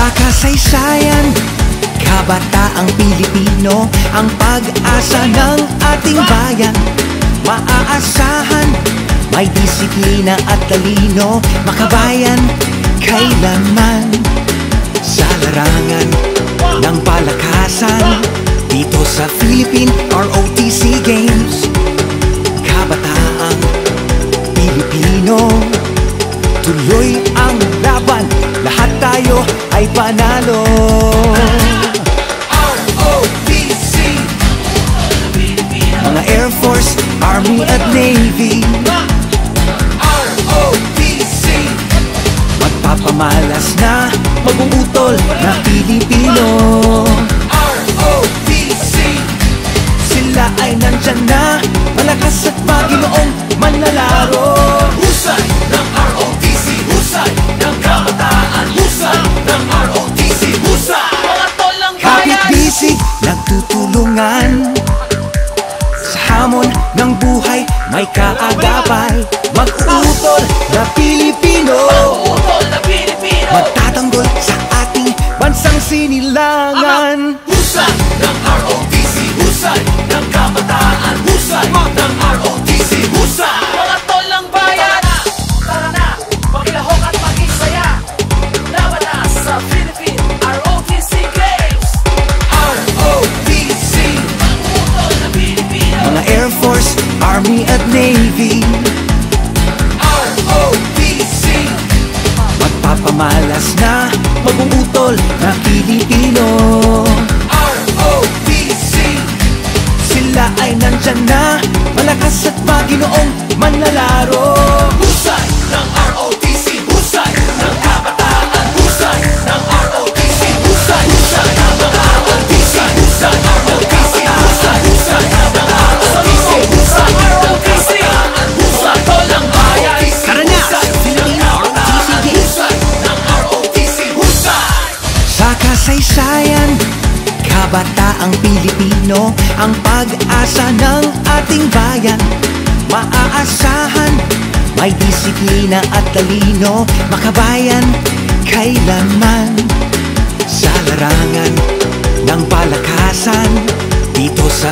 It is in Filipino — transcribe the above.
Sa kasaysayan, kabataang Pilipino, ang pag-asa ng ating bayan. Maaasahan, may disiplina at talino, makabayan kailanman. Sa larangan ng palakasan, dito sa Philippine ROTC Games, kabataang Pilipino, tuloy ang laban, lahat tayo ay panalo. ROTC, mga Air Force, Army at Navy. ROTC, magpapamalas na mag-uutol na Pilipino. ROTC, sila ay nandyan na, malakas at Panginoong manlalaro. Husay ng ROTC, husay ng kabataan, husay ng ROTC, husay. Mga tolang bayan, kapit-bisig, nagtutulungan. Sa hamon ng buhay, may kaagapay. Mag-uutol na Pilipino, magtatanggol sa ating bansang sinilangan. Husay ng ROTC, husay ng kabataan, husay ng ROTC, husay. Mga tolang bayan, tara na, maglahok at mag-isaya. Laban na sa Philippine ROTC Games. ROTC, Mag-uutol na Pilipino, mga Air Force, Army at Navy. ROTC, magpapamalas na mag-uutol na Pilipino. ROTC, sila ay nandyan na, malakas at Panginoong manlalaro. Husay ng ROTC, husay ng kabataan, husay ng ROTC, husay, husay ng ROTC, husay, ROTC, husay, husay ng ROTC, husay, ROTC, husay, tolang bayan. Tara na sa Philippine ROTC Games, ng ROTC, husay. Sa kasaysayan, kabataang Pilipino, ang pag-asa ng ating bayan. Maaasahan, may disiplina at talino, makabayan kailanman. Sa larangan ng palakasan, dito sa